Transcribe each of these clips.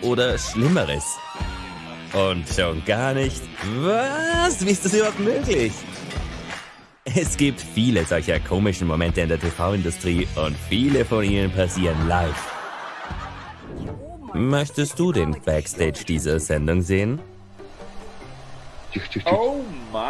oder Schlimmeres. Und schon gar nicht, was? Wie ist das überhaupt möglich? Es gibt viele solcher komischen Momente in der TV-Industrie und viele von ihnen passieren live. Möchtest du den Backstage dieser Sendung sehen? Oh my!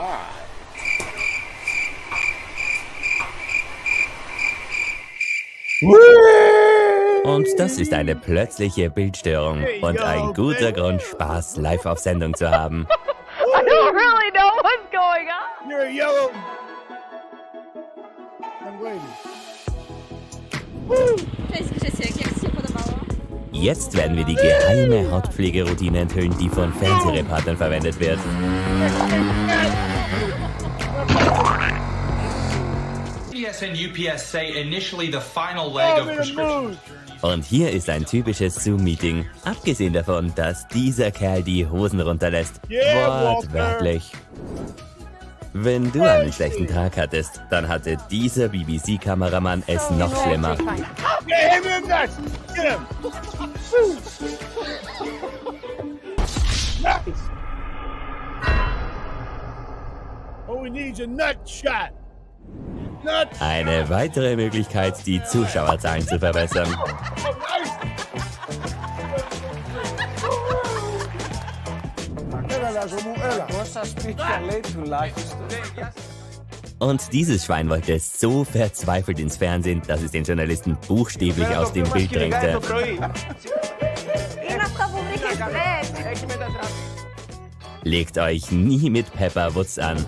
Und das ist eine plötzliche Bildstörung und ein guter Grund, Spaß live auf Sendung zu haben. I don't really know what's going on. You're a yellow young lady. Cześć Grzesiek, jak ci się podobało? Jetzt werden wir die geheime Hautpflegeroutine enthüllen, die von Fernsehreportern verwendet wird. CVS and UPS say initially the final leg of prescription. Und hier ist ein typisches Zoom-Meeting. Abgesehen davon, dass dieser Kerl die Hosen runterlässt. Wortwörtlich. Wenn du einen schlechten Tag hattest, dann hatte dieser BBC-Kameramann es noch schlimmer. Yeah, hit him nuts! Get him! Nice! All we need is a nut shot. Nuts! Eine weitere Möglichkeit, die Zuschauerzahlen zu verbessern. Oh, nice! Und dieses Schwein wollte so verzweifelt ins Fernsehen, dass es den Journalisten buchstäblich aus dem Bild drängte. Legt euch nie mit Pepper Woods an.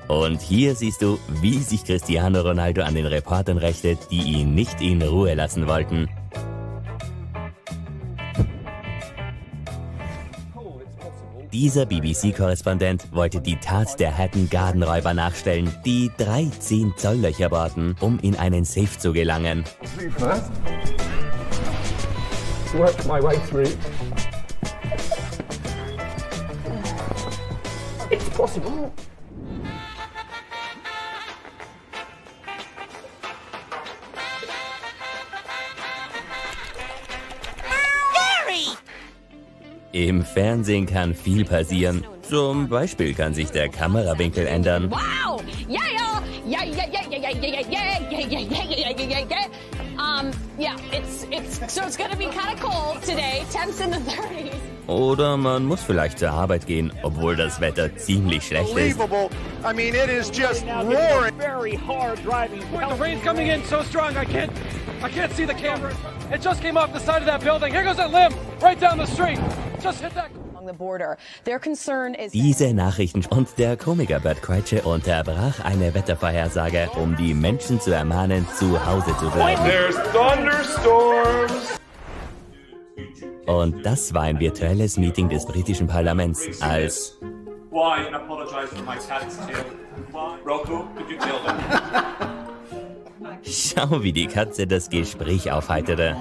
Und hier siehst du, wie sich Cristiano Ronaldo an den Reportern rächte, die ihn nicht in Ruhe lassen wollten. Dieser BBC-Korrespondent wollte die Tat der Hatton Garden-Räuber nachstellen, die 3 10-Zoll-Löcher bohrten, um in einen Safe zu gelangen. Work my way through. It's possible. Im Fernsehen kann viel passieren. Zum Beispiel kann sich der Kamerawinkel ändern. Wow! Yeah, yeah, yeah, yeah, yeah, yeah, yeah, yeah, yeah, yeah, yeah, yeah, yeah, yeah, yeah. Yeah, it's gonna be kind of cold today. Temps in the 30s. Oder man muss vielleicht zur Arbeit gehen, obwohl das Wetter ziemlich schlecht ist. I mean, it is just roaring. Very hard driving. The rain's coming in so strong I can't see the camera. It just came off the side of that building. Here goes that limb right down the street. Just hit that. The border. Their concern is Diese Nachrichten und der Komiker Bert Kreitsche unterbrach eine Wettervorhersage, um die Menschen zu ermahnen, zu Hause zu bleiben. There's thunderstorms. Und das war ein virtuelles Meeting des britischen Parlaments, als Why apologize for my cat's tail? Rocco, could you tell them? schau, wie die Katze das Gespräch aufheiterte.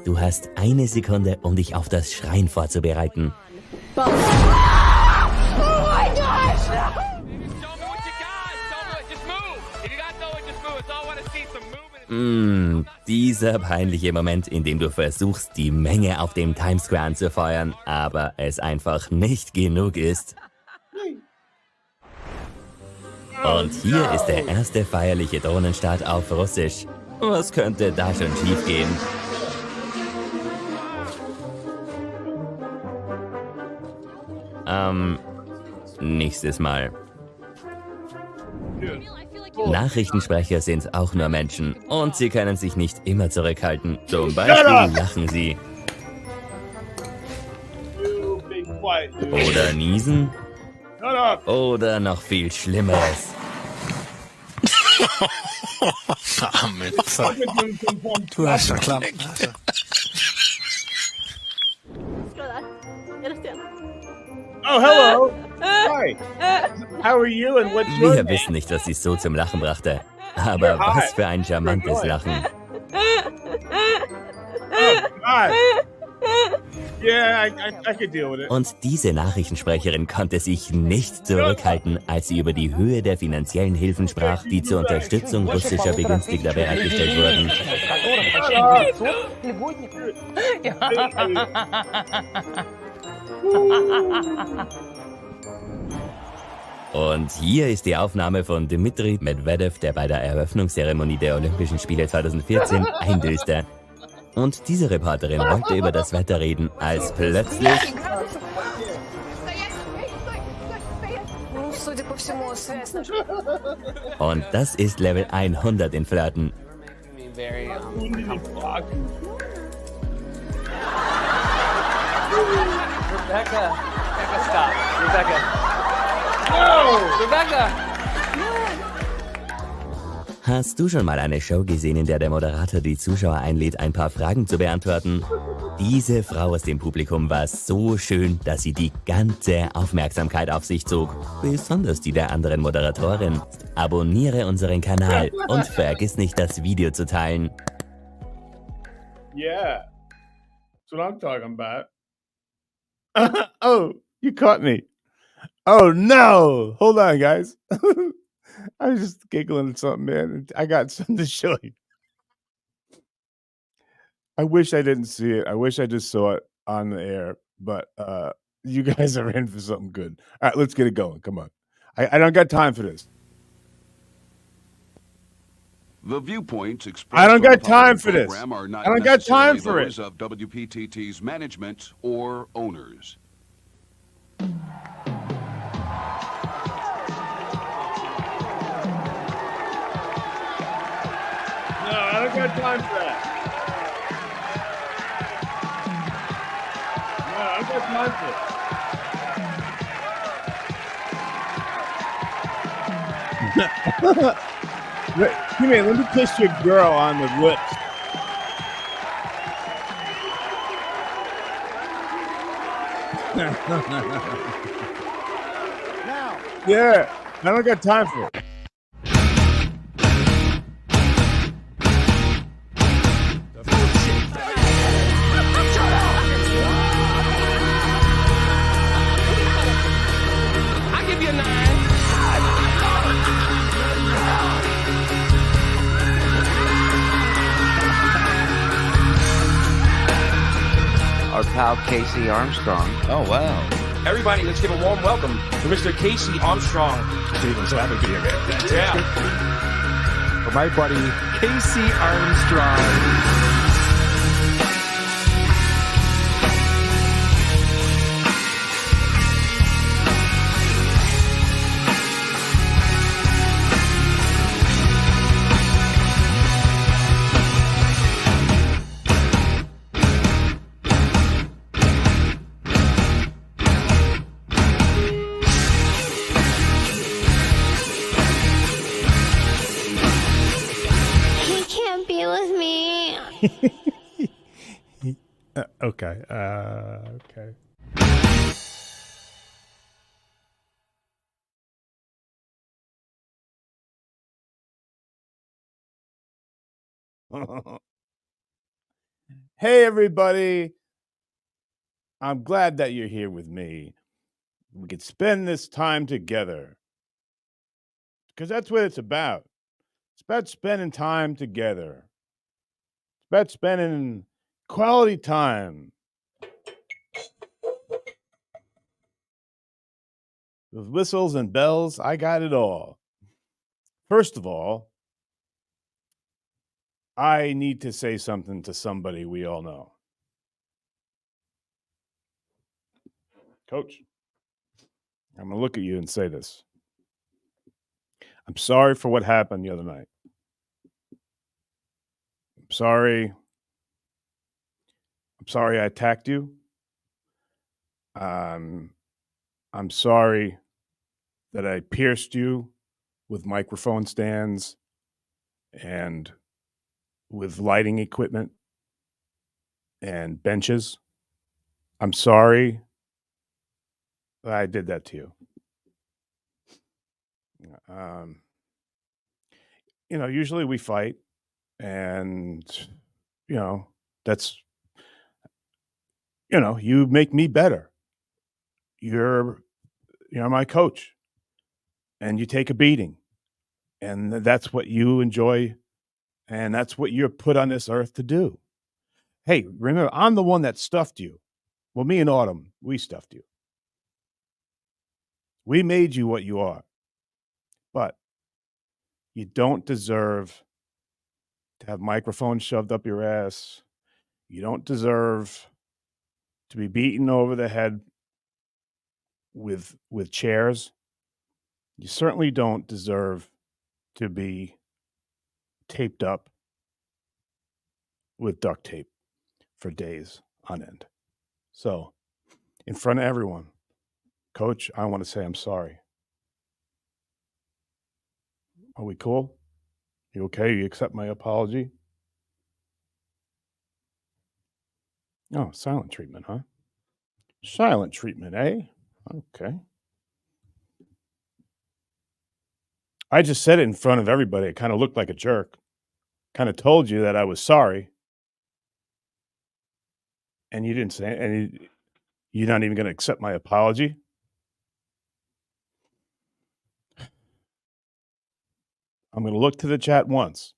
Du hast 1 Sekunde, um dich auf das Schreien vorzubereiten. Oh my gosh! Dieser peinliche Moment, in dem du versuchst, die Menge auf dem Times Square anzufeuern, aber es einfach nicht genug ist. Und hier ist der erste feierliche Drohnenstart auf Russisch. Was könnte da schon schiefgehen? Nächstes Mal. Nachrichtensprecher sind auch nur Menschen und sie können sich nicht immer zurückhalten. Zum Beispiel lachen sie. Oder niesen. Oder noch viel Schlimmeres. Du hast verklappt. Oh, hello. Hi. How are you and what's your Wir name? wissen nicht, was sie so zum Lachen brachte. Aber was für ein charmantes Lachen. Oh, God. Yeah, I could deal with it. Und diese Nachrichtensprecherin konnte sich nicht zurückhalten, als sie über die Höhe der finanziellen Hilfen sprach, die zur Unterstützung russischer Begünstigter bereitgestellt wurden. Und hier ist die Aufnahme von Dmitri Medvedev, der bei der Eröffnungszeremonie der Olympischen Spiele 2014 eindöste. Und diese Reporterin wollte über das Wetter reden, als plötzlich... Und das ist Level 100 in Flirten. Rebecca, stop. Rebecca. No! Rebecca! Hast du schon mal eine Show gesehen, in der der Moderator die Zuschauer einlädt, ein paar Fragen zu beantworten? Diese Frau aus dem Publikum war so schön, dass sie die ganze Aufmerksamkeit auf sich zog. Besonders die der anderen Moderatorin. Abonniere unseren Kanal und vergiss nicht, das Video zu teilen. Yeah. That's what I'm talking about. Oh, you caught me. Oh, no. Hold on, guys. I was just giggling at something, man. I got something to show you. I wish I didn't see it. I wish I just saw it on the air, but you guys are in for something good. All right, let's get it going. Come on. I don't got time for this. The viewpoints expressed I don't on got the time following for this. program are not I don't got time necessarily for those of WPTT's management or owners. No, I don't got time for that. No, I don't got time for it. Come here, let me kiss your girl on the lips. Now. Yeah, I don't got time for it. I'll give you a 9. Our pal KC Armstrong. Oh, wow. Everybody, let's give a warm welcome to Mr. KC Armstrong. I'm so happy to be here, man. Yeah. For my buddy, KC Armstrong. He can't be with me. Okay. Okay. Hey, everybody. I'm glad that you're here with me. We could spend this time together because that's what it's about. It's about spending time together. It's about spending quality time with whistles and bells. I got it all. First of all, I need to say something to somebody we all know. Coach, I'm going to look at you and say this. I'm sorry for what happened the other night. I'm sorry I attacked you. I'm sorry that I pierced you with microphone stands and with lighting equipment and benches. I'm sorry that I did that to you. Usually we fight, and that's you make me better. You're my coach, and you take a beating, and that's what you enjoy, and that's what you're put on this earth to do. Hey, remember, I'm the one that stuffed you. Well, me and Autumn, we stuffed you. We made you what you are. But you don't deserve to have microphones shoved up your ass. You don't deserve to be beaten over the head with chairs. You certainly don't deserve to be taped up with duct tape for days on end. So, in front of everyone, Coach, I want to say I'm sorry. Are we cool? You okay? You accept my apology? Oh, silent treatment, huh? Silent treatment, eh? Okay. I just said it in front of everybody. It kind of looked like a jerk. Kind of told you that I was sorry. And you didn't say it. And you're not even going to accept my apology? I'm going to look to the chat once.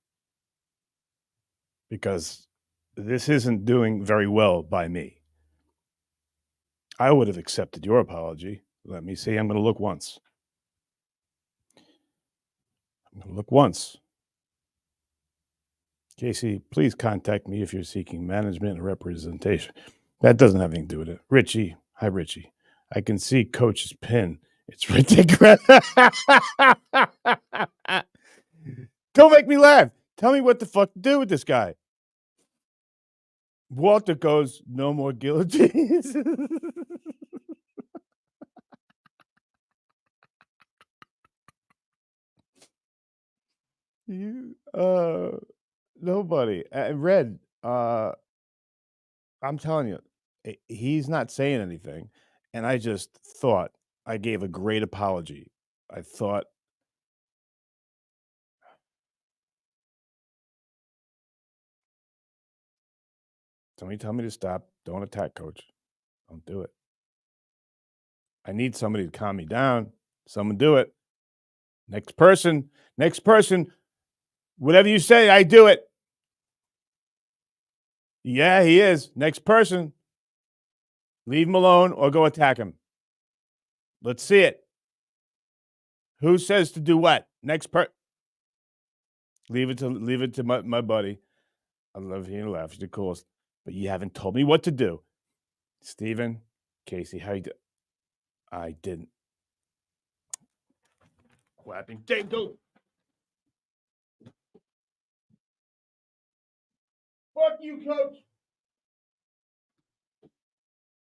Because this isn't doing very well by me. I would have accepted your apology. Let me see. I'm going to look once. I'm going to look once. KC, please contact me if you're seeking management and representation. That doesn't have anything to do with it. Richie, hi, Richie. I can see Coach's pin. It's ridiculous. Don't make me laugh. Tell me what the fuck to do with this guy. Walter goes, no more guillotines. Nobody. Red, I'm telling you, he's not saying anything. And I just thought I gave a great apology. I thought, somebody tell me to stop. Don't attack, Coach. Don't do it. I need somebody to calm me down. Someone do it. Next person. Whatever you say, I do it. Yeah, he is. Next person. Leave him alone or go attack him. Let's see it. Who says to do what? Next Leave it to my buddy. I love hearing you laugh. You're the coolest. But you haven't told me what to do. Steven, Casey, how you do? I didn't. Clapping. Dave, go. Fuck you, Coach.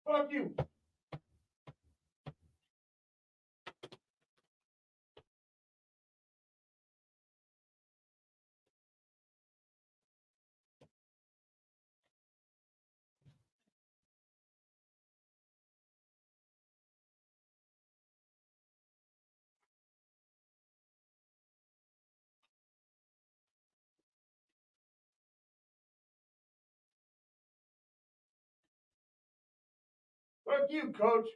Fuck you. Fuck you, Coach.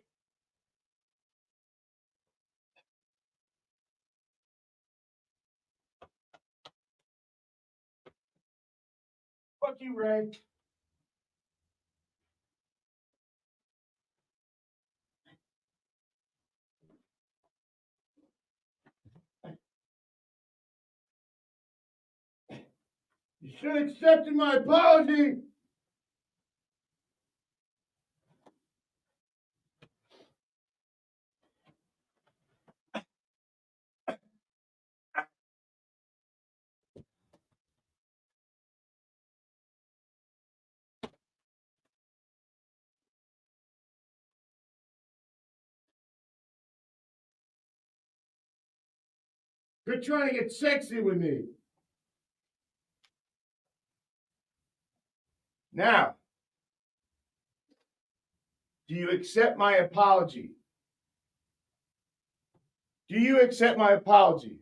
Fuck you, Ray. You should have accepted my apology. You're trying to get sexy with me. Now, do you accept my apology? Do you accept my apology?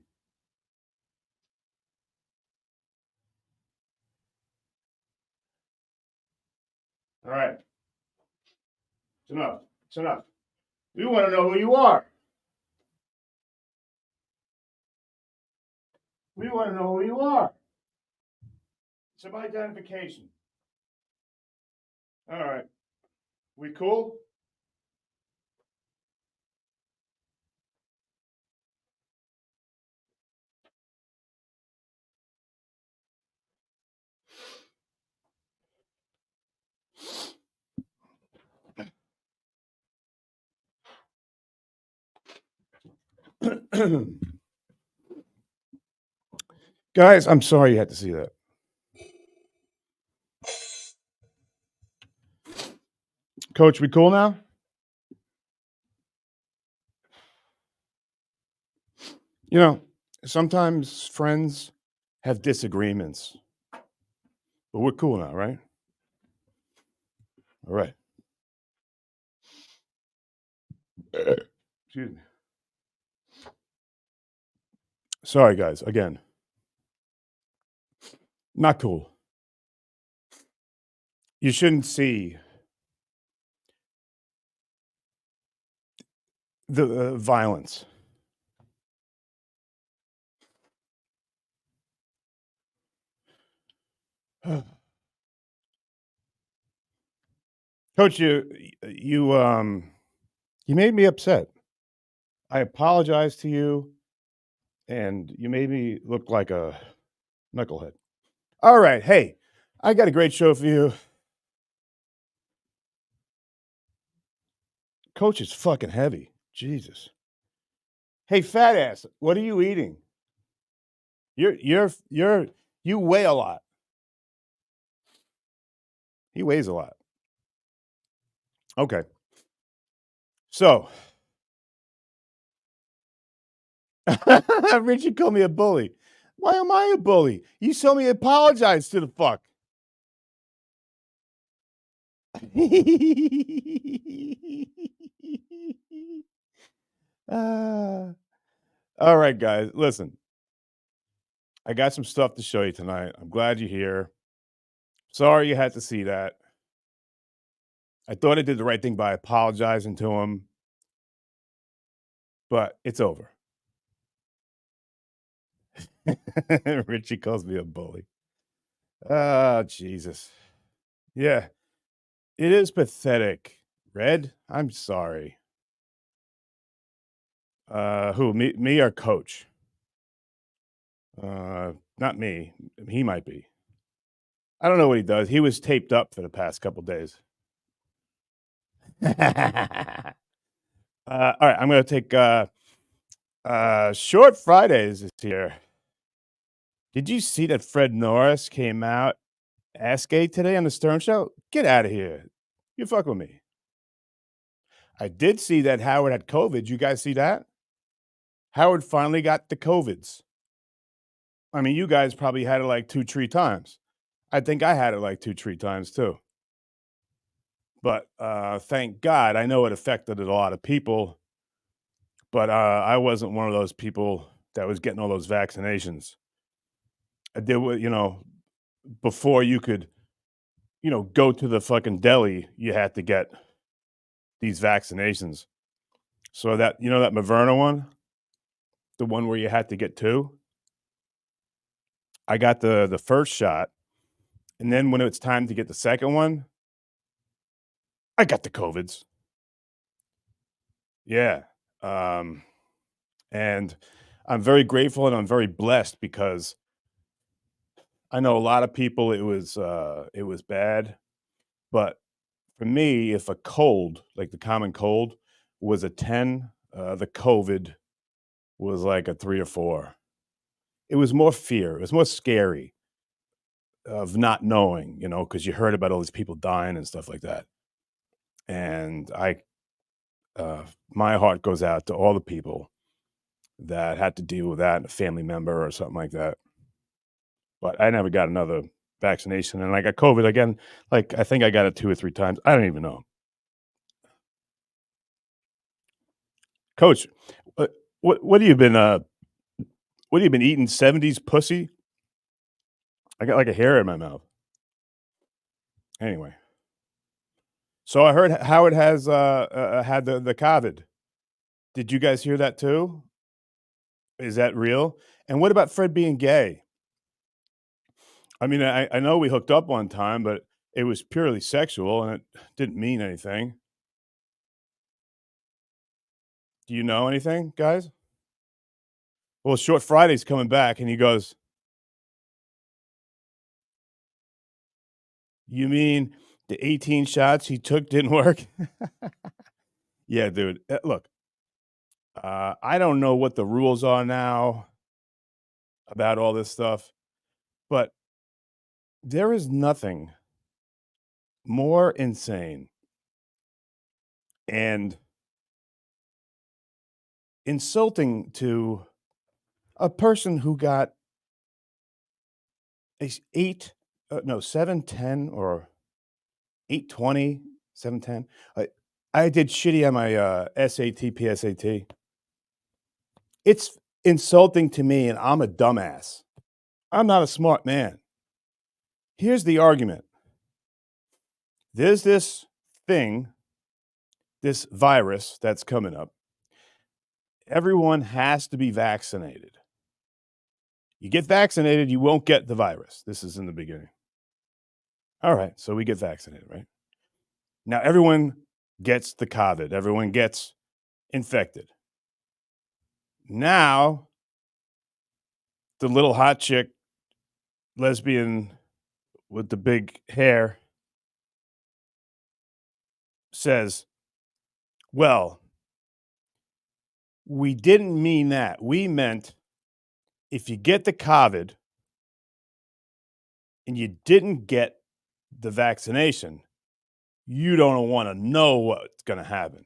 All right. It's enough. It's enough. We want to know who you are. We want to know who you are. It's about identification. All right. We cool? Guys, I'm sorry you had to see that. Coach, we cool now? You know, sometimes friends have disagreements, but we're cool now, right? All right. Excuse me. Sorry, guys. Again, not cool. You shouldn't see the violence. Coach, you made me upset. I apologize to you, and you made me look like a knucklehead. All right, hey, I got a great show for you. Coach is fucking heavy. Jesus. Hey, fat ass, what are you eating? You weigh a lot. He weighs a lot. Okay. So, Richie called me a bully. Why am I a bully? You saw me apologize to the fuck. All right, guys, listen. I got some stuff to show you tonight. I'm glad you're here. Sorry you had to see that. I thought I did the right thing by apologizing to him, but it's over. Richie calls me a bully. Oh, Jesus. Yeah, it is pathetic. Red, I'm sorry. Who, me or Coach? Not me. He might be. I don't know what he does. He was taped up for the past couple days. All right, I'm going to take Short Fridays is here. Did you see that Fred Norris came out ass gay today on the Stern Show? Get out of here. You fuck with me. I did see that Howard had COVID. You guys see that? Howard finally got the COVIDs. I mean, you guys probably had it like 2-3 times. I think I had it like 2-3 times too. But thank God, I know it affected a lot of people, but I wasn't one of those people that was getting all those vaccinations. I did what, before you could, go to the fucking deli, you had to get these vaccinations. So that, that Moderna one, the one where you had to get 2, I got the first shot. And then when it's time to get the second one, I got the COVIDs. Yeah. And I'm very grateful and I'm very blessed because I know a lot of people it was bad, but for me, if a cold, like the common cold, was a 10, the COVID was like a 3 or 4. It was more fear. It was more scary of not knowing, because you heard about all these people dying and stuff like that. And my heart goes out to all the people that had to deal with that, a family member or something like that. But I never got another vaccination, and I got COVID again. Like I think I got it 2 or 3 times. I don't even know. Coach, what have you been eating? 70s pussy? I got like a hair in my mouth. Anyway, So I heard Howard has had the COVID. Did you guys hear that too? Is that real? And what about Fred being gay? I mean, I know we hooked up one time, but it was purely sexual and it didn't mean anything. Do you know anything, guys? Well, Short Friday's coming back, and he goes, "You mean the 18 shots he took didn't work?" Yeah, dude. Look, I don't know what the rules are now about all this stuff, but there is nothing more insane and insulting to a person who got a 710 or 820, 710. I did shitty on my SAT, PSAT. It's insulting to me, and I'm a dumbass. I'm not a smart man. Here's the argument. There's this thing, this virus that's coming up. Everyone has to be vaccinated. You get vaccinated, you won't get the virus. This is in the beginning. All right, so we get vaccinated, right? Now everyone gets the COVID. Everyone gets infected. Now, the little hot chick, lesbian with the big hair, says, well, we didn't mean that. We meant if you get the COVID and you didn't get the vaccination, you don't want to know what's going to happen.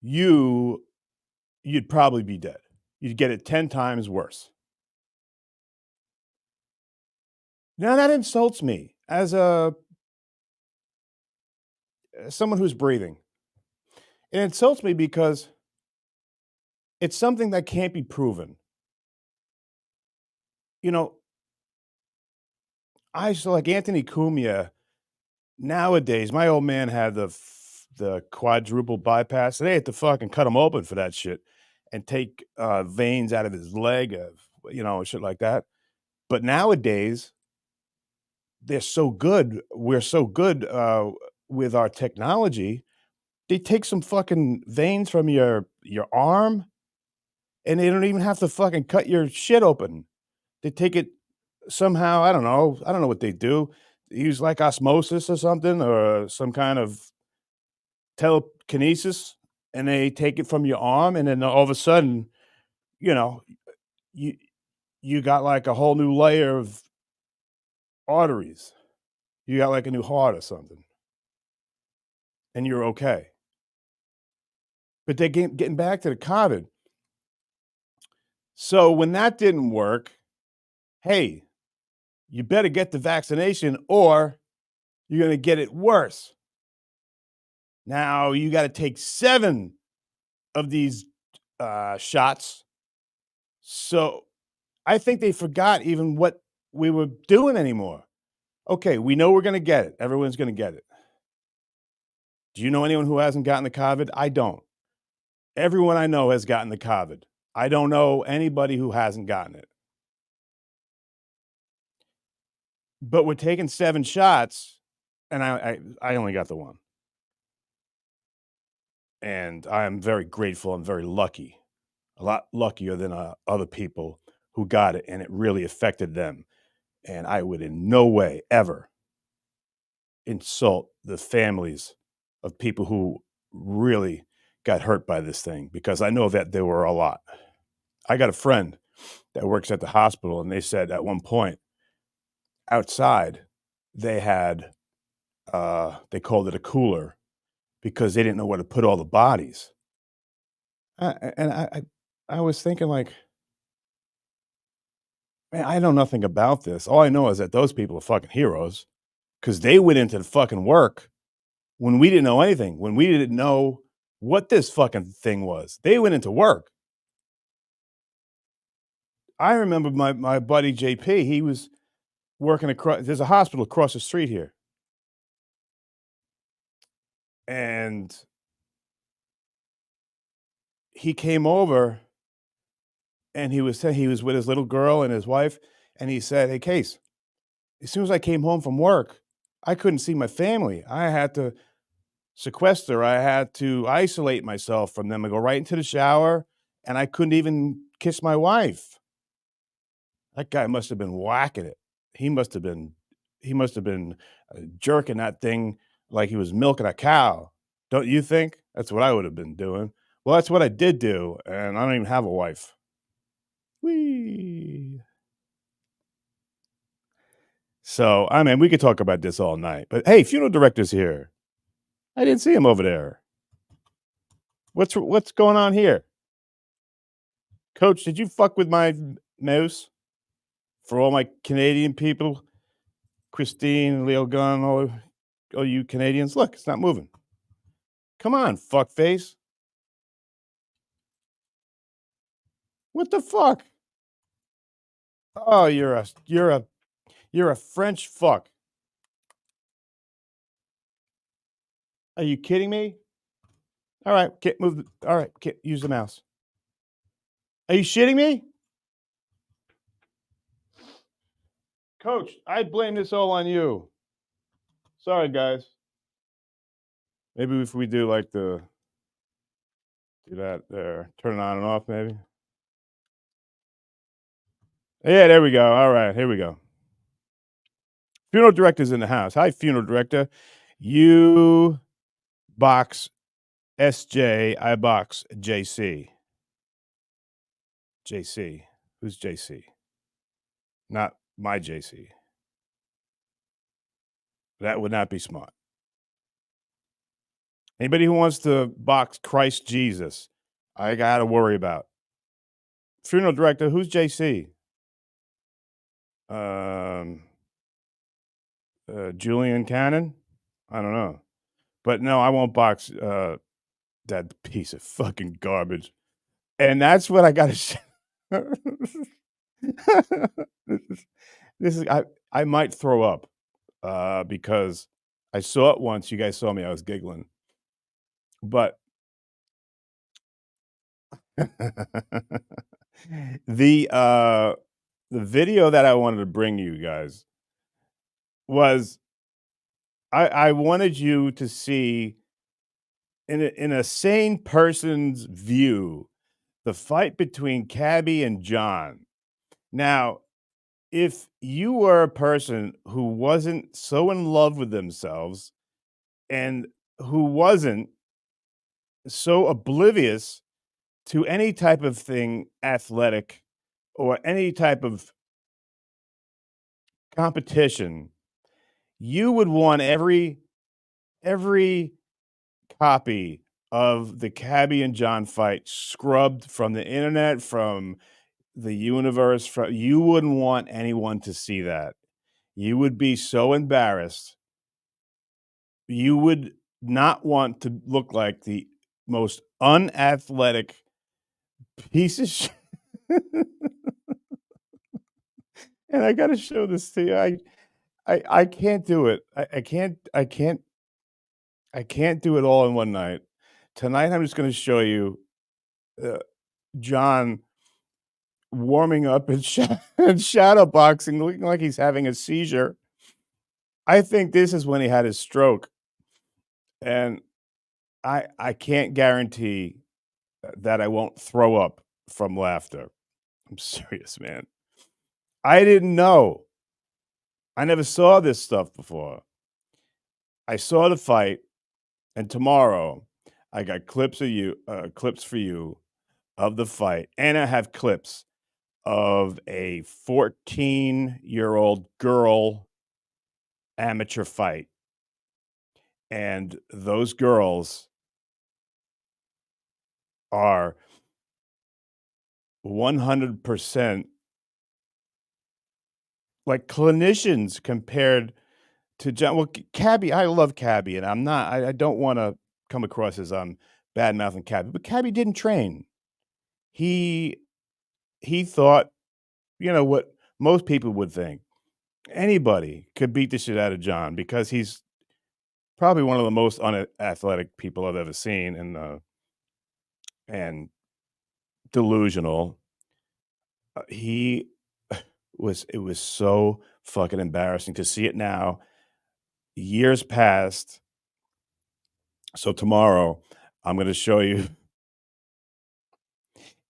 You'd probably be dead. You'd get it 10 times worse. Now that insults me as someone who's breathing. It insults me because it's something that can't be proven. You know, I used to like Anthony Cumia. Nowadays, my old man had the quadruple bypass. They had to fucking cut him open for that shit and take veins out of his leg, shit like that. But nowadays, they're so good. We're so good with our technology. They take some fucking veins from your arm, and they don't even have to fucking cut your shit open. They take it somehow. I don't know what they do. They use like osmosis or something, or some kind of telekinesis, and they take it from your arm, and then all of a sudden, you got like a whole new layer of arteries. You got like a new heart or something, and you're okay. But they're getting back to the COVID. So when that didn't work, hey, you better get the vaccination or you're going to get it worse. Now you got to take 7 of these shots. So I think they forgot even what we were doing anymore. Okay, we know we're going to get it. Everyone's going to get it. Do you know anyone who hasn't gotten the COVID? I don't. Everyone I know has gotten the COVID. I don't know anybody who hasn't gotten it. But we're taking 7 shots, and I only got the one. And I am very grateful and very lucky, a lot luckier than other people who got it, and it really affected them. And I would in no way ever insult the families of people who really got hurt by this thing, because I know that there were a lot. I got a friend that works at the hospital, and they said at one point outside they had, they called it a cooler because they didn't know where to put all the bodies. And I was thinking like, man, I know nothing about this. All I know is that those people are fucking heroes because they went into the fucking work when we didn't know anything, when we didn't know what this fucking thing was. They went into work. I remember my buddy JP, he was working across, there's a hospital across the street here. And he came over and he was saying he was with his little girl and his wife, and he said, "Hey, Case, as soon as I came home from work, I couldn't see my family. I had to sequester. I had to isolate myself from them. I go right into the shower, and I couldn't even kiss my wife." That guy must have been whacking it. He must have been jerking that thing like he was milking a cow. Don't you think? That's what I would have been doing. Well, that's what I did do, and I don't even have a wife. Whee! So, I mean, we could talk about this all night. But hey, funeral director's here. I didn't see him over there. What's going on here? Coach, did you fuck with my mouse? For all my Canadian people, Christine, Leo Gunn, all you Canadians, look, it's not moving. Come on, fuckface. What the fuck? Oh, you're a French fuck. Are you kidding me? All right, can't move. All right, can't use the mouse. Are you shitting me? Coach, I blame this all on you. Sorry, guys. Maybe if we do like do that there, turn it on and off, maybe. Yeah, there we go. All right, here we go. Funeral director's in the house. Hi, funeral director. You box SJ, I box JC. JC. Who's JC? Not my JC. That would not be smart. Anybody who wants to box Christ Jesus, I got to worry about. Funeral director, who's JC? Julian Cannon? I don't know. But no, I won't box that piece of fucking garbage. And that's what I got to this is I might throw up because I saw it once. You guys saw me. I was giggling. But the video that I wanted to bring you guys was I wanted you to see in a sane person's view the fight between Cabby and John. Now, if you were a person who wasn't so in love with themselves and who wasn't so oblivious to any type of thing athletic or any type of competition, you would want every copy of the Cabby and John fight scrubbed from the internet, from the universe. You wouldn't want anyone to see that. You would be so embarrassed. You would not want to look like the most unathletic piece of shit. And I got to show this to you. I can't do it. I can't do it all in one night. Tonight, I'm just going to show you John warming up and shadow boxing, looking like he's having a seizure. I think this is when he had his stroke. And I can't guarantee that I won't throw up from laughter. I'm serious, man. I didn't know. I never saw this stuff before. I saw the fight, and tomorrow I got clips for you of the fight, and I have clips of a 14-year-old girl amateur fight. And those girls are 100% like clinicians compared to John. Well, Cabby, I love Cabby, and I don't want to come across as I'm bad-mouthing Cabby, but Cabby didn't train. He thought, what most people would think. Anybody could beat the shit out of John because he's probably one of the most unathletic people I've ever seen, and delusional. He it was so fucking embarrassing to see it now. Years passed. So tomorrow I'm going to show you.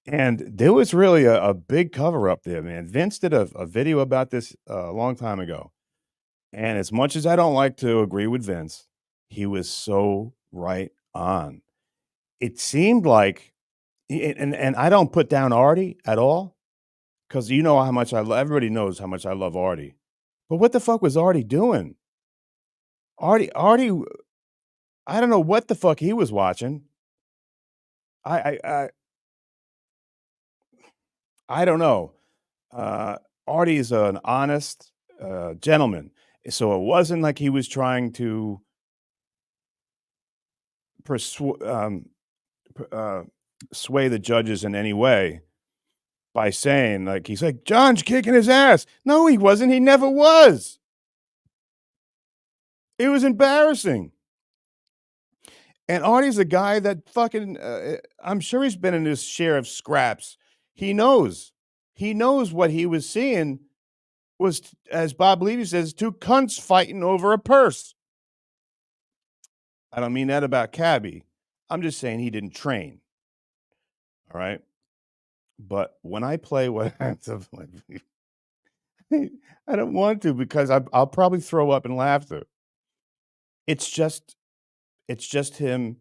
And there was really a big cover up there, man. Vince did a video about this a long time ago. And as much as I don't like to agree with Vince, he was so right on. It seemed like, and I don't put down Artie at all, because you know how much everybody knows how much I love Artie. But what the fuck was Artie doing? Artie, I don't know what the fuck he was watching. I don't know. Artie is an honest gentleman, so it wasn't like he was trying to sway the judges in any way by saying, like, he's like, John's kicking his ass. No, he wasn't. He never was. It was embarrassing. And Artie's a guy that fucking, I'm sure he's been in his share of scraps. He knows. He knows what he was seeing was, as Bob Levy says, two cunts fighting over a purse. I don't mean that about Cabby. I'm just saying he didn't train. All right. But when I play what I have to play, I don't want to, because I'll probably throw up in laughter. It's just him.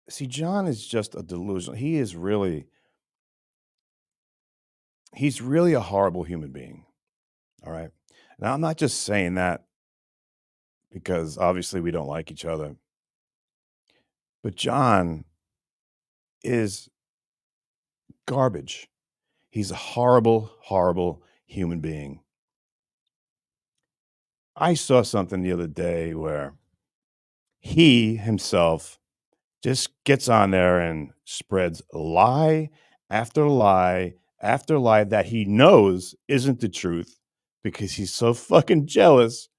See, John is just a delusional. He's really a horrible human being. All right. Now, I'm not just saying that because obviously we don't like each other. But John is garbage. He's a horrible, horrible human being. I saw something the other day where he himself just gets on there and spreads lie after lie after lie that he knows isn't the truth, because he's so fucking jealous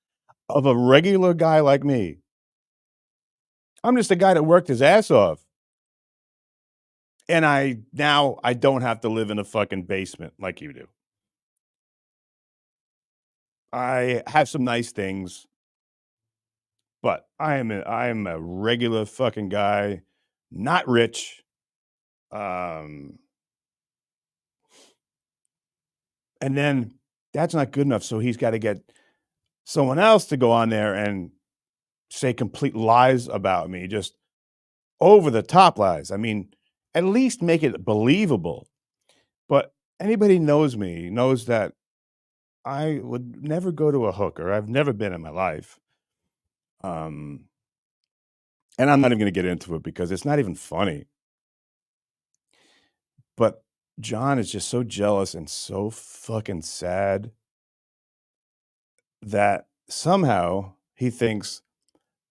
of a regular guy like me. I'm just a guy that worked his ass off. And I don't have to live in a fucking basement like you do. I have some nice things, but I am a regular fucking guy, not rich. And then that's not good enough. So he's got to get someone else to go on there and say complete lies about me, just over the top lies. I mean, at least make it believable. But anybody knows me knows that I would never go to a hooker. I've never been in my life. And I'm not even going to get into it because it's not even funny. But John is just so jealous and so fucking sad that somehow he thinks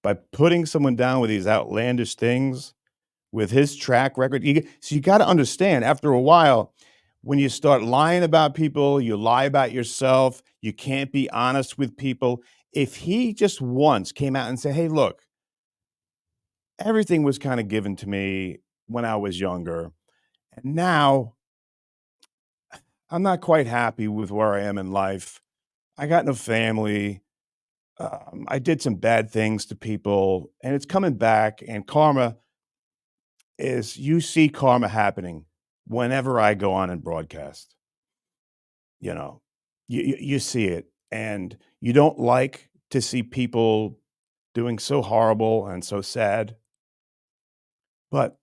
by putting someone down with these outlandish things, with his track record, so you got to understand, after a while, when you start lying about people, you lie about yourself, you can't be honest with people. If he just once came out and said, hey, look, everything was kind of given to me when I was younger, and now I'm not quite happy with where I am in life. I got no family. I did some bad things to people, and it's coming back. And karma is, you see karma happening whenever I go on and broadcast. You know, you see it, and you don't like to see people doing so horrible and so sad. But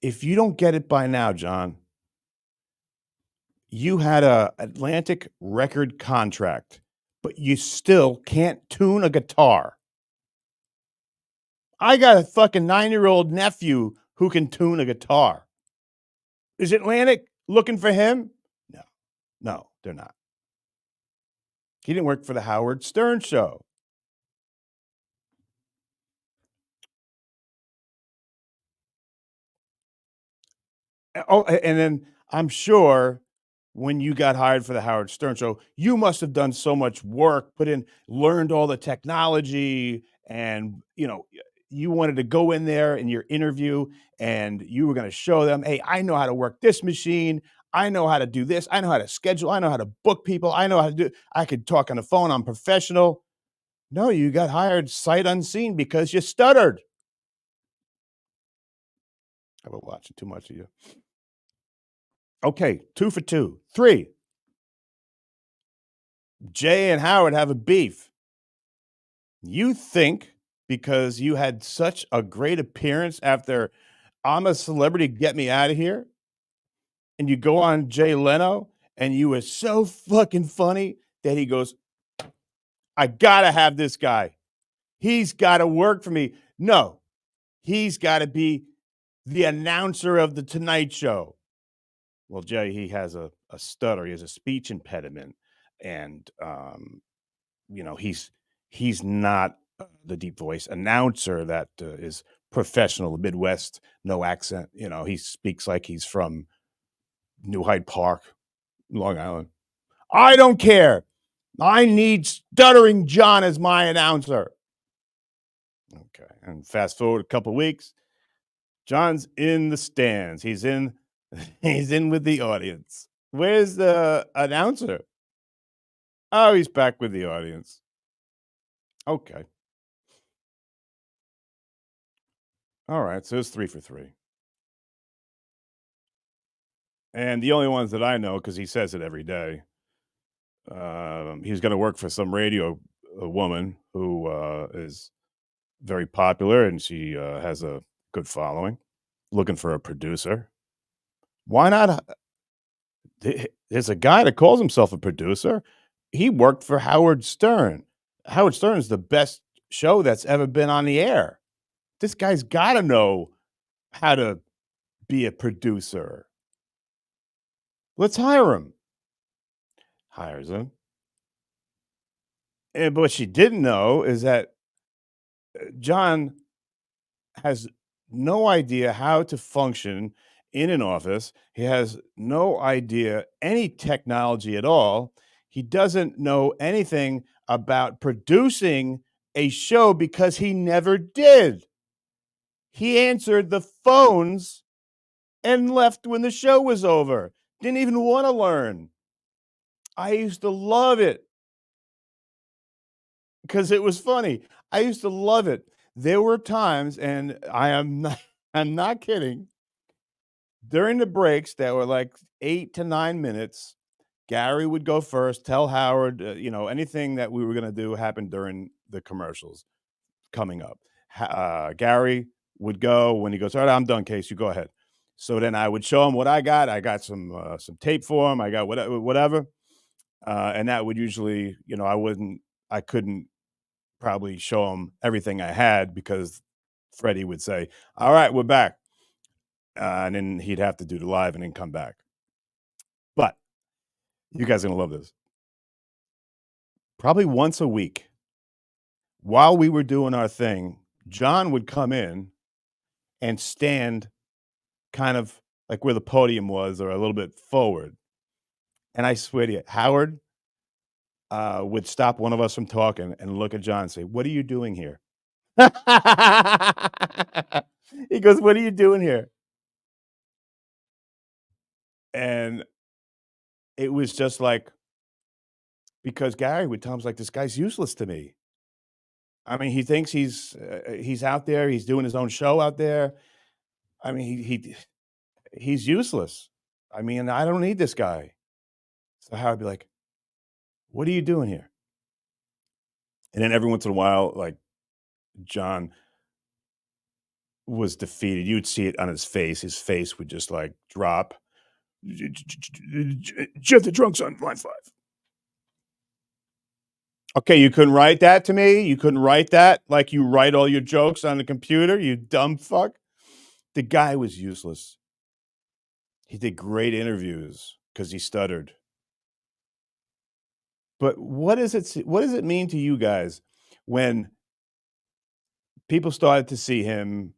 if you don't get it by now, John, you had a Atlantic record contract, but you still can't tune a guitar. I got a fucking 9-year-old nephew who can tune a guitar. Is Atlantic looking for him? No, they're not. He didn't work for the Howard Stern show. Oh, and then I'm sure when you got hired for the Howard Stern show, you must have done so much work, learned all the technology, and you wanted to go in there in your interview and you were going to show them, hey, I know how to work this machine. I know how to do this. I know how to schedule. I know how to book people. I know how to do, I could talk on the phone. I'm professional. No, you got hired sight unseen because you stuttered. I've been watching too much of you. Okay, 2 for 2. 3. Jay and Howard have a beef. You think because you had such a great appearance after I'm a Celebrity, Get Me Out of Here, and you go on Jay Leno and you were so fucking funny that he goes, I gotta have this guy. He's got to work for me. No, he's got to be the announcer of the Tonight Show. Well, Jay, he has a stutter. He has a speech impediment. And, he's not the deep voice announcer that is professional, Midwest, no accent. He speaks like he's from New Hyde Park, Long Island. I don't care. I need Stuttering John as my announcer. Okay. And fast forward a couple of weeks, John's in the stands. He's in with the audience. Where's the announcer? Oh, he's back with the audience. Okay. All right. So it's 3 for 3. And the only ones that I know, because he says it every day, he's going to work for some radio woman who is very popular and she has a good following, looking for a producer. Why not? There's a guy that calls himself a producer. He worked for Howard Stern. Howard Stern is the best show that's ever been on the air. This guy's got to know how to be a producer. Let's hire him. Hires him. But what she didn't know is that John has no idea how to function in an office. He has no idea any technology at all. He doesn't know anything about producing a show because he never did. He answered the phones and left when the show was over. Didn't even want to learn. I used to love it because it was funny. I used to love it. There were times, and I'm not kidding, during the breaks that were like 8 to 9 minutes, Gary would go first, tell Howard, anything that we were going to do happened during the commercials coming up. Gary would go when he goes, all right, I'm done, Case, you go ahead. So then I would show him what I got. I got some tape for him. I got whatever. And that would usually, I couldn't probably show him everything I had because Freddie would say, all right, we're back. And then he'd have to do the live and then come back. But you guys are going to love this. Probably once a week, while we were doing our thing, John would come in and stand kind of like where the podium was or a little bit forward. And I swear to you, Howard would stop one of us from talking and look at John and say, what are you doing here? He goes, what are you doing here? And it was just like, because Gary would tell him, like, this guy's useless to me. I mean, he thinks he's out there. He's doing his own show out there. I mean, he's useless. I mean, I don't need this guy. So Howard would be like, what are you doing here? And then every once in a while, like, John was defeated. You'd see it on his face. His face would just like drop. Jeff the Drunk's on line 5. Okay, you couldn't write that to me? You couldn't write that like you write all your jokes on the computer, you dumb fuck? The guy was useless. He did great interviews because he stuttered. But what does it mean to you guys when people started to see him,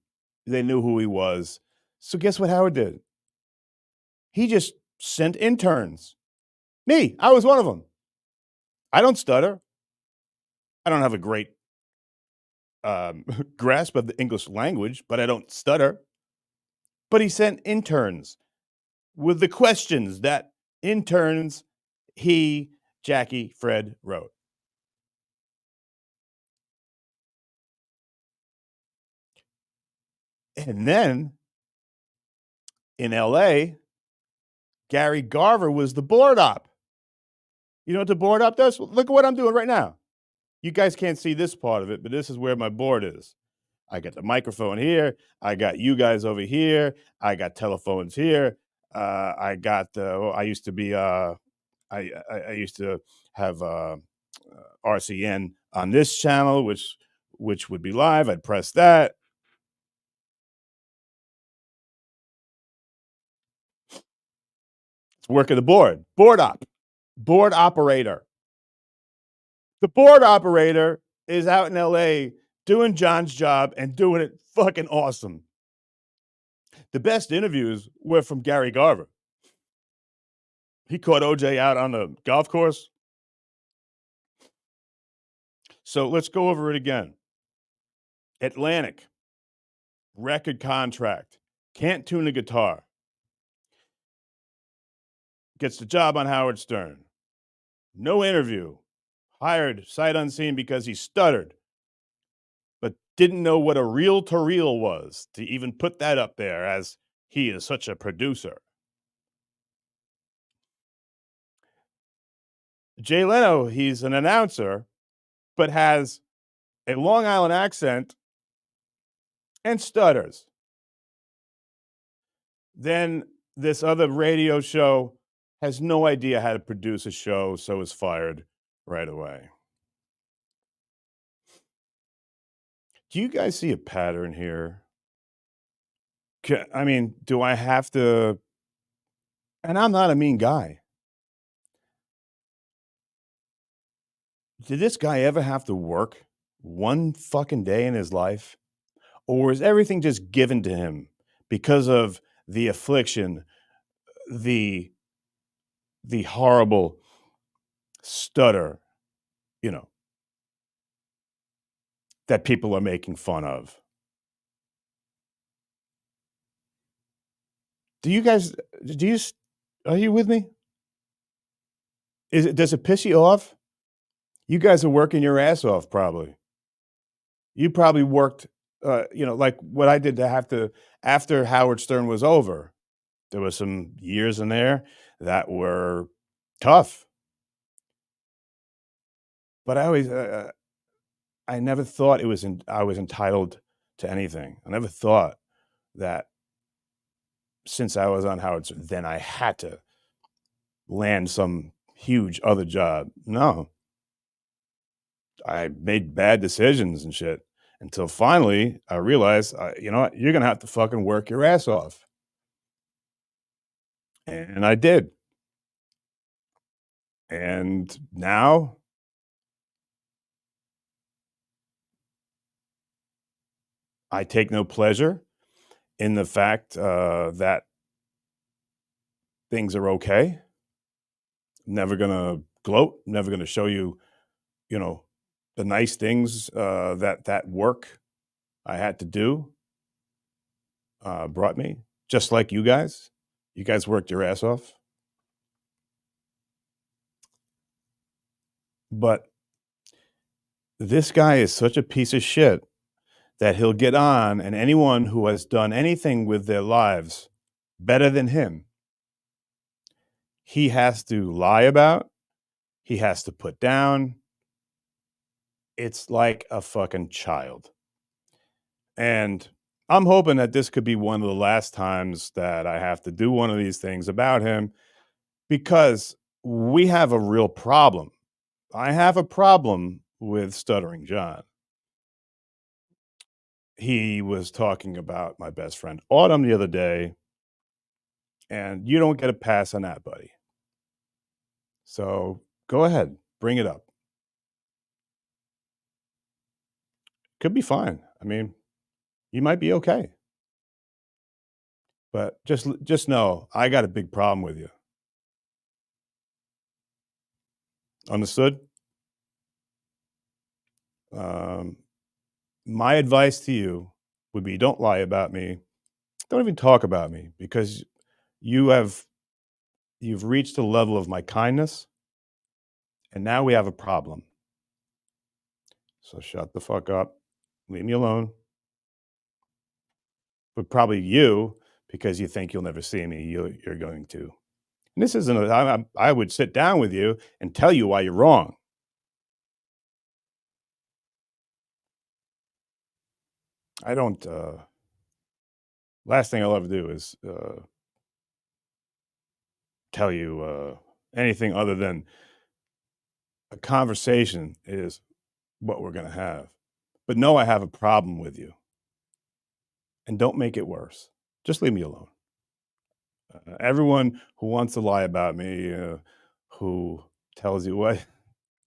they knew who he was? So guess what Howard did? He just sent interns. Me, I was one of them. I don't stutter. I don't have a great grasp of the English language, but I don't stutter. But he sent interns with the questions that interns Jackie, Fred wrote. And then in LA, Gary Garver was the board op. You know what the board op does? Look at what I'm doing right now. You guys can't see this part of it, but this is where my board is. I got the microphone here. I got you guys over here. I got telephones here. I got the. I used to be. I used to have RCN on this channel, which would be live. I'd press that. It's working the board. Board op. Board operator. The board operator is out in LA doing John's job and doing it fucking awesome. The best interviews were from Gary Garver. He caught OJ out on the golf course. So let's go over it again. Atlantic, record contract, can't tune a guitar. Gets the job on Howard Stern. No interview. Hired sight unseen because he stuttered, but didn't know what a reel-to-reel was to even put that up there, as he is such a producer. Jay Leno, he's an announcer, but has a Long Island accent and stutters. Then this other radio show has no idea how to produce a show, so is fired right away. Do you guys see a pattern here? I mean, do I have to? And I'm not a mean guy. Did this guy ever have to work one fucking day in his life? Or is everything just given to him because of the affliction, the horrible stutter, that people are making fun of? Are you with me? Does it piss you off? You guys are working your ass off, probably. You probably worked, like what I did after Howard Stern was over. There were some years in there that were tough. But I never thought I was entitled to anything. I never thought that since I was on Howard Stern, then I had to land some huge other job. No. I made bad decisions and shit until finally I realized, you know what, you're going to have to fucking work your ass off. And I did. And now I take no pleasure in the fact that things are okay. Never going to gloat, never going to show you, the nice things that work I had to do brought me, just like you guys. You guys worked your ass off. But this guy is such a piece of shit that he'll get on, and anyone who has done anything with their lives better than him, he has to lie about, he has to put down. It's like a fucking child. And I'm hoping that this could be one of the last times that I have to do one of these things about him, because we have a real problem. I have a problem with Stuttering John. He was talking about my best friend Autumn the other day, and you don't get a pass on that, buddy. So go ahead, bring it up. Could be fine. I mean, you might be okay. But just know I got a big problem with you. Understood? My advice to you would be don't lie about me. Don't even talk about me because you've reached the level of my kindness and now we have a problem. So shut the fuck up. Leave me alone. But probably you, because you think you'll never see me, you're going to. And this isn't I would sit down with you and tell you why you're wrong. I don't, last thing I'll ever do is tell you anything other than a conversation is what we're going to have. But know I have a problem with you. And don't make it worse. Just leave me alone. Everyone who wants to lie about me, who tells you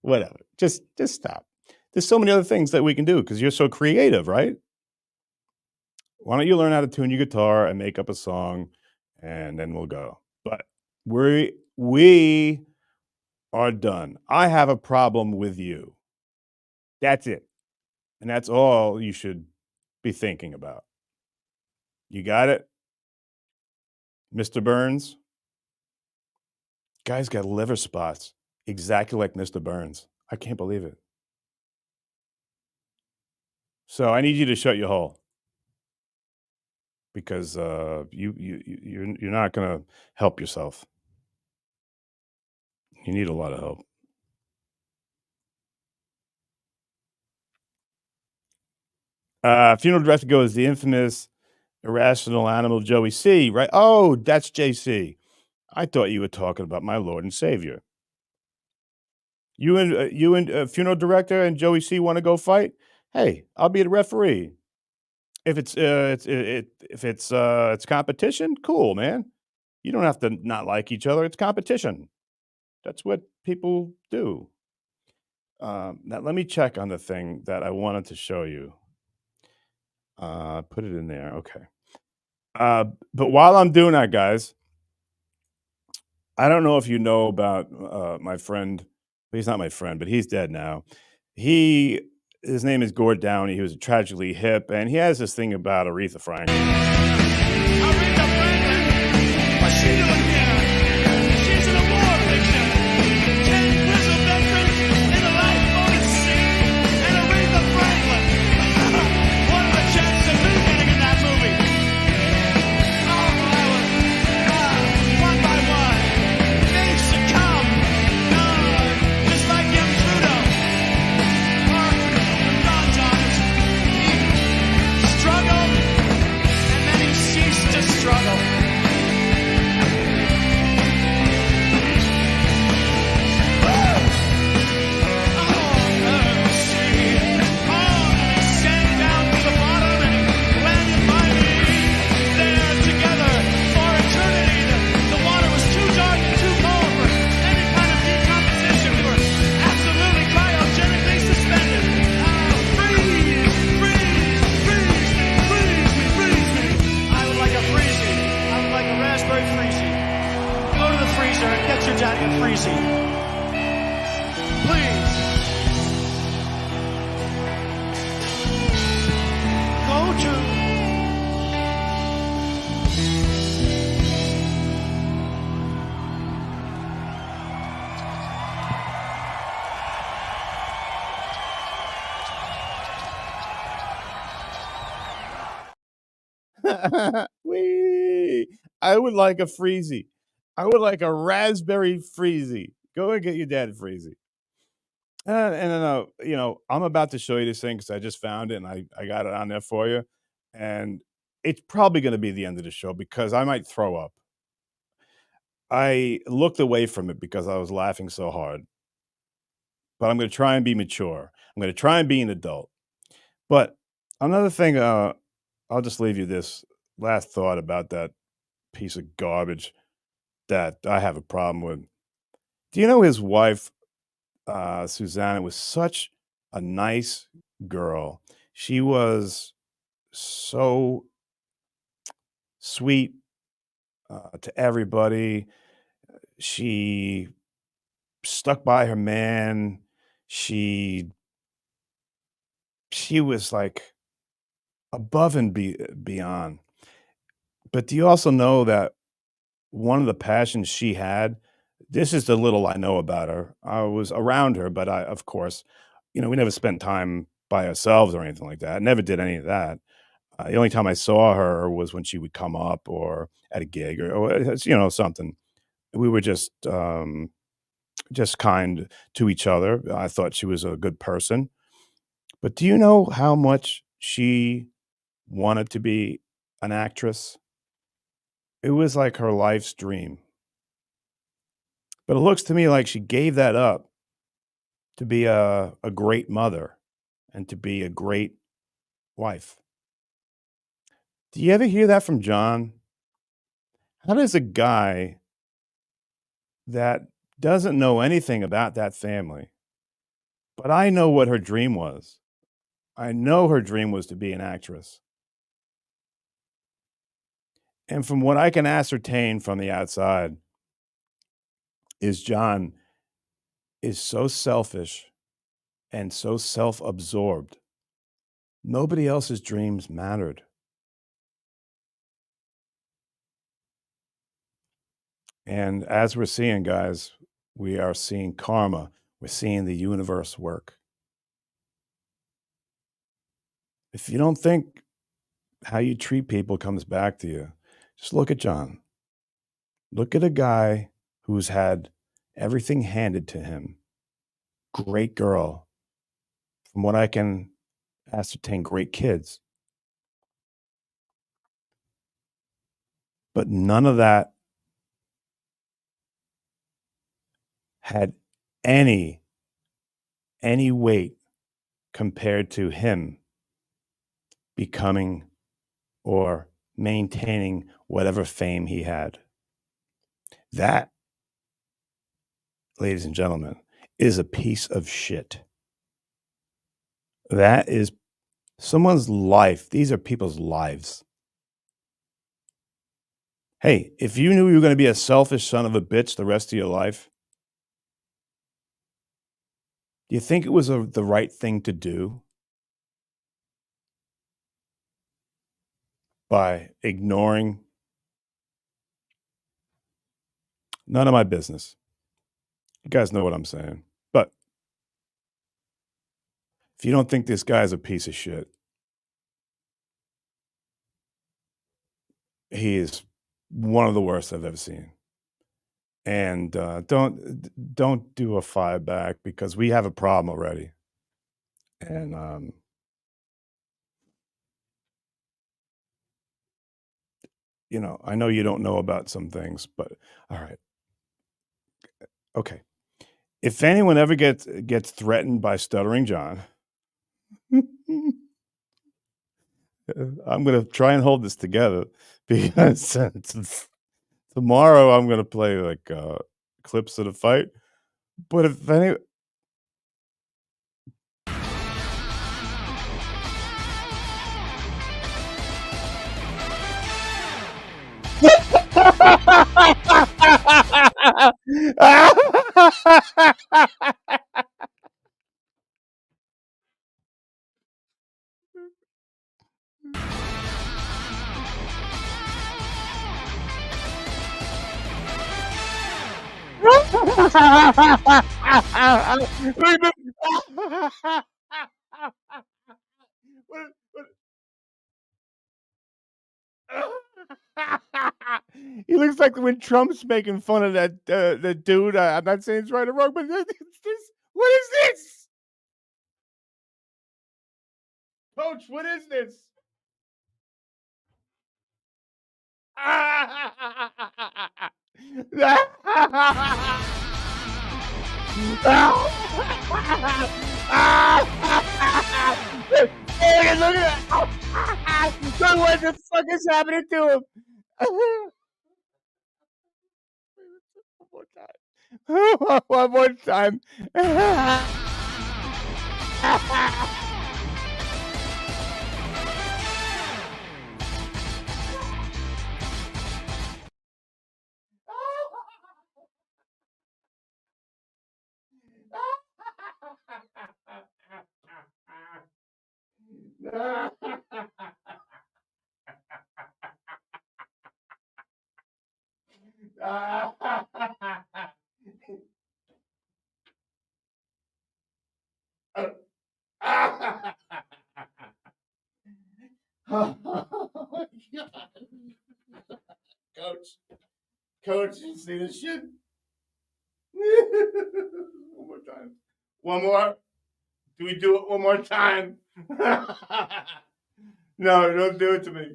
whatever, just stop. There's so many other things that we can do because you're so creative, right? Why don't you learn how to tune your guitar and make up a song, and then we'll go. But we are done. I have a problem with you. That's it. And that's all you should be thinking about. You got it? Mr. Burns? Guy's got liver spots exactly like Mr. Burns. I can't believe it. So I need you to shut your hole because you're not going to help yourself. You need a lot of help. Funeral director goes the infamous irrational animal Joey C. Right? Oh, that's JC. I thought you were talking about my Lord and Savior. You and funeral director and Joey C. want to go fight? Hey, I'll be the referee. If it's competition, cool, man. You don't have to not like each other. It's competition. That's what people do. Now let me check on the thing that I wanted to show you. Put it in there. Okay. But while I'm doing that, guys, I don't know if you know about my friend. He's not my friend, but he's dead now. His name is Gord Downey. He was tragically hip, and he has this thing about Aretha Franklin. Aretha Franklin, what's she doing here? She's in a war picture. 10 prison veterans in a lifeboat scene, and Aretha Franklin. What a chance to be getting in that movie. Oh, one by one, they succumb. Just like young Trudeau. Ron Thomas. He struggled, and then he ceased to struggle. Get your daddy a freezy. Please. Go to. Wee! I would like a freezy. I would like a raspberry freezy. Go and get your dad a freezy. And I'm about to show you this thing because I just found it and I got it on there for you. And it's probably going to be the end of the show because I might throw up. I looked away from it because I was laughing so hard. But I'm going to try and be mature. I'm going to try and be an adult. But another thing, I'll just leave you this last thought about that piece of garbage that I have a problem with. Do you know his wife, Susanna, was such a nice girl. She was so sweet to everybody. She stuck by her man. She was like above and beyond. But do you also know that one of the passions she had, this is the little I know about her. I was around her, but of course, we never spent time by ourselves or anything like that. I never did any of that. The only time I saw her was when she would come up or at a gig or something. We were just kind to each other. I thought she was a good person. But do you know how much she wanted to be an actress? It was like her life's dream. But it looks to me like she gave that up to be a great mother and to be a great wife. Do you ever hear that from John? How does a guy that doesn't know anything about that family, but I know what her dream was. I know her dream was to be an actress. And from what I can ascertain from the outside, is John is so selfish and so self-absorbed. Nobody else's dreams mattered. And as we're seeing, guys, we are seeing karma. We're seeing the universe work. If you don't think how you treat people comes back to you, just look at John. Look at a guy who's had everything handed to him. Great girl. From what I can ascertain, great kids. But none of that had any weight compared to him becoming or maintaining whatever fame he had. That, ladies and gentlemen, is a piece of shit. That is someone's life. These are people's lives. Hey, if you knew you were going to be a selfish son of a bitch the rest of your life, do you think it was the right thing to do? By ignoring? None of my business. You guys know what I'm saying. But if you don't think this guy's a piece of shit, he is one of the worst I've ever seen. And don't do a fire back because we have a problem already. And I know you don't know about some things, but all right. Okay. If anyone ever gets threatened by Stuttering John, I'm going to try and hold this together because tomorrow I'm going to play like clips of the fight. But if any... He looks like when Trump's making fun of that the dude. I'm not saying it's right or wrong, but what is this? Coach, what is this? Look at that! Look what the fuck is happening to him? One more time. Oh my God. Coach, you see this shit? One more time. One more. Do we do it one more time? No, don't do it to me.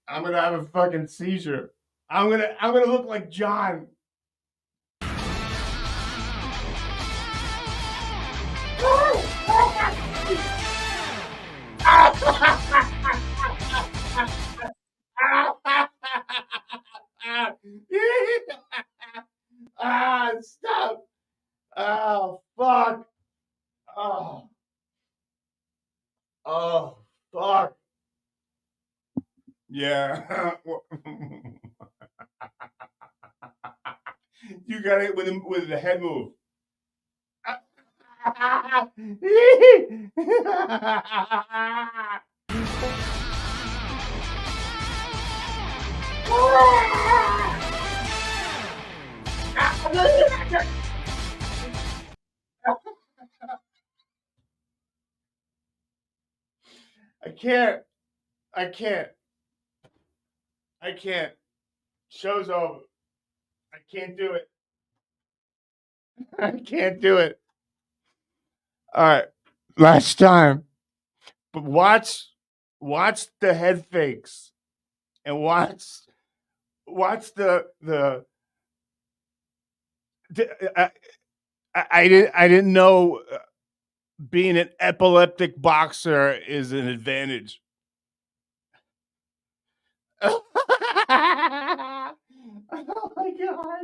I'm gonna have a fucking seizure. I'm gonna look like John. Stop. Oh, fuck. Oh, fuck. Yeah. You got it with the head move. I can't. Show's over. I can't do it. I can't do it. All right. Last time. But watch the head fakes and watch the I didn't know being an epileptic boxer is an advantage. Oh my God.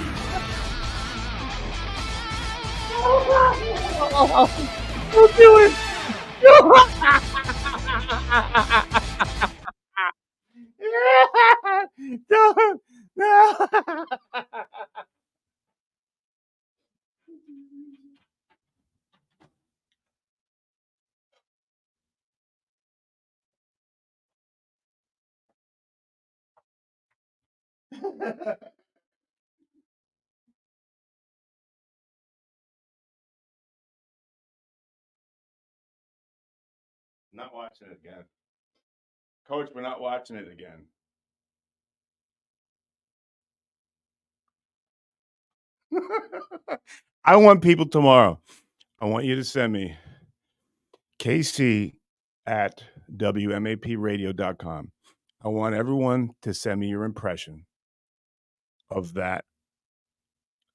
Don't do it. Don't. No. Not watching it again. Coach, we're not watching it again. I want people tomorrow. I want you to send me KC at WMAPradio.com. I want everyone to send me your impression of that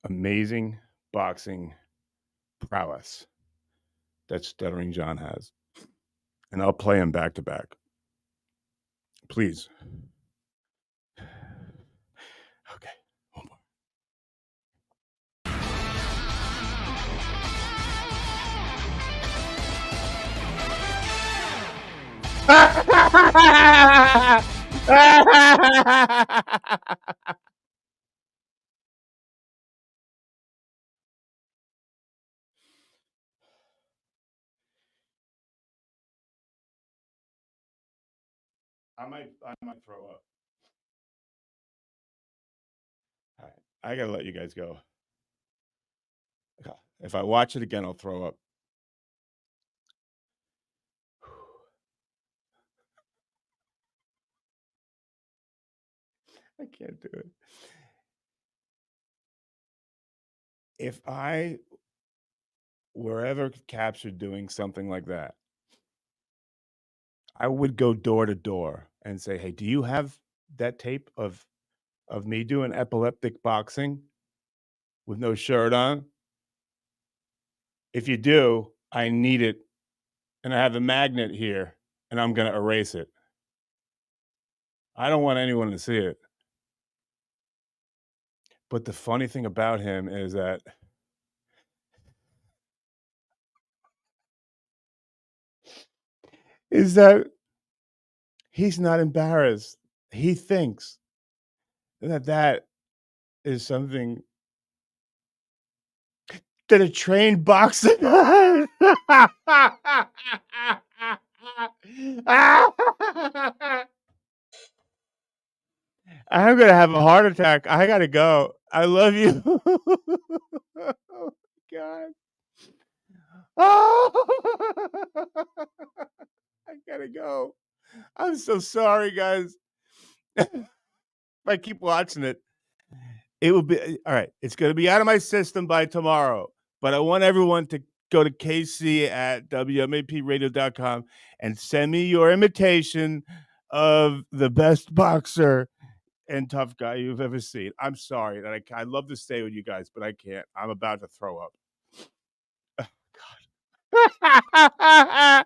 amazing boxing prowess that Stuttering John has. And I'll play him back to back. Please. Okay. One more. I might throw up. All right. I gotta let you guys go. If I watch it again, I'll throw up. I can't do it. If I were ever captured doing something like that, I would go door to door and say, "Hey, do you have that tape of me doing epileptic boxing with no shirt on? If you do, I need it, and I have a magnet here, and I'm gonna erase it. I don't want anyone to see it." But the funny thing about him is that he's not embarrassed. He thinks that is something that a trained boxer does. I'm gonna have a heart attack. I gotta go. I love you. Oh God. Oh, I gotta go. I'm so sorry, guys. If I keep watching it, it will be all right. It's gonna be out of my system by tomorrow. But I want everyone to go to KC at WMAPradio.com and send me your imitation of the best boxer and tough guy you've ever seen. I'm sorry that I love to stay with you guys, but I can't. I'm about to throw up. God.